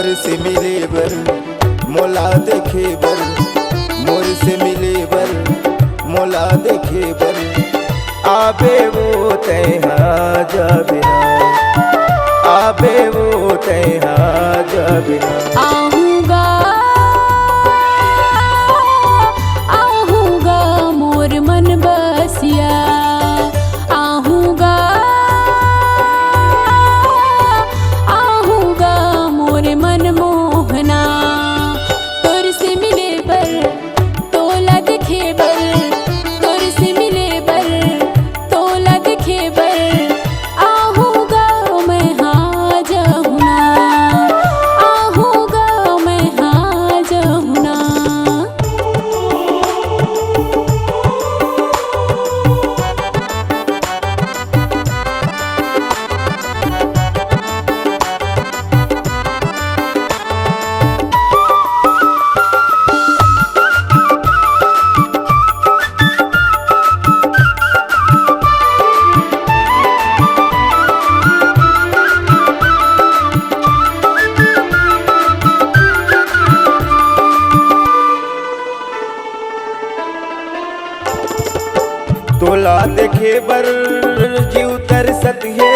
मोर से मिले बर मोला देखे बर, मोर से मिले बर मोला देखे बर, आबे वो तैहा जबिना, आबे वो तैहा जबिना। आहूँगा आहूँगा मोर मन बसिया, आहूँगा आहूँगा मोर मन मोहना, तोर से मिले बर तोला दिखे बर, तोर से मिले बर तोला दिखे बर, आहूँगा मैं हाँ जहुना, आहूँगा मैं हाँ जहुना। तोला देखे बर जीव तरसत है,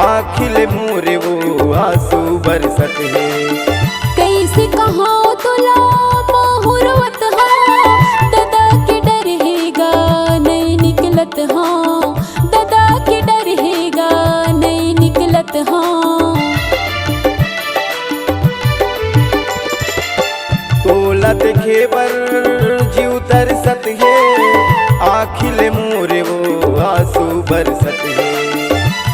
आखिल मोरे वो आंसू बरसत है। कैसे कहाँ तोला माहुरवत हाँ, दादा के डर हैगा नहीं निकलत हाँ, दादा के डर हैगा नहीं निकलत हाँ। तोला देखे बर जीव तरसत है, आखिल मोरे वो आंसू बरसत है।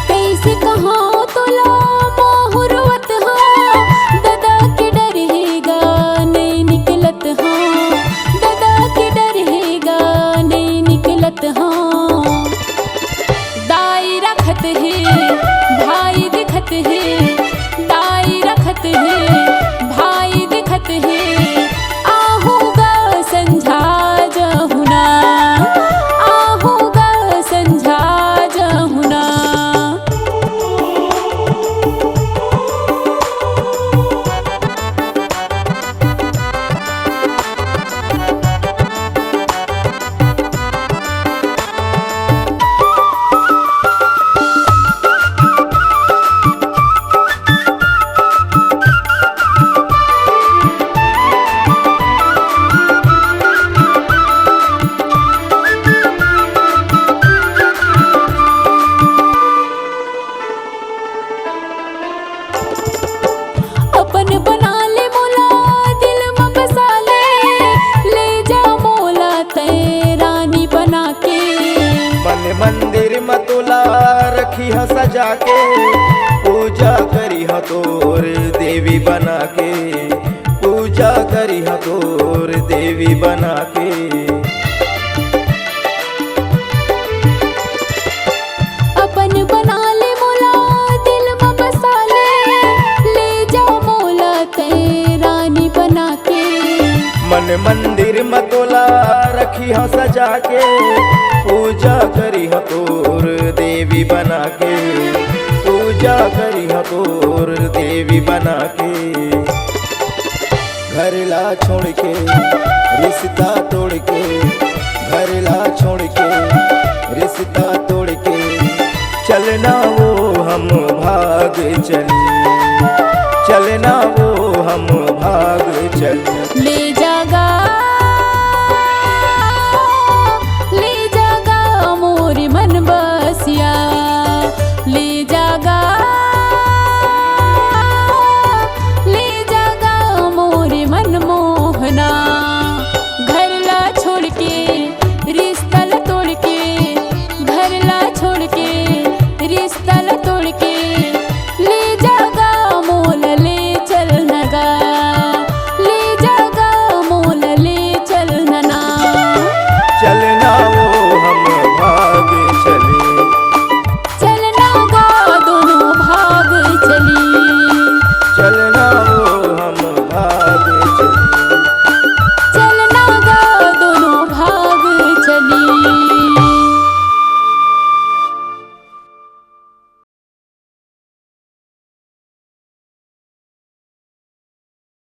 कैसे कहाँ तोला माहुरवत हाँ, दादा के डर हैगा नहीं निकलत हाँ, दादा के डर हैगा नहीं निकलत हाँ। दाई रखत है भाई दिखत है, दाई रखत है भाई दिखत है, आहूँगा संझा जहुना, आहूँगा संझा जहुना। अपन बना ले मोला दिल में बसा ले जा मोला तै रानी बना के। मन मंदिर में तोला रखी है सजा के, पूजा करी है तोर देवी बना के, पूजा करी है तोर देवी बना के। अपन बना ले मोला दिल में बसा ले जा मोला तै रानी बना के। मन मंदिर में तोला रखी है सजा के, पूजा करी है तोर देवी बना के, पूजा करी है तोर देवी बना के। घर ला छोड़ के रिश्ता तोड़ के, घर ला छोड़ के रिश्ता तोड़ के, चलना वो हम भाग चली, चलना वो हम भाग चली।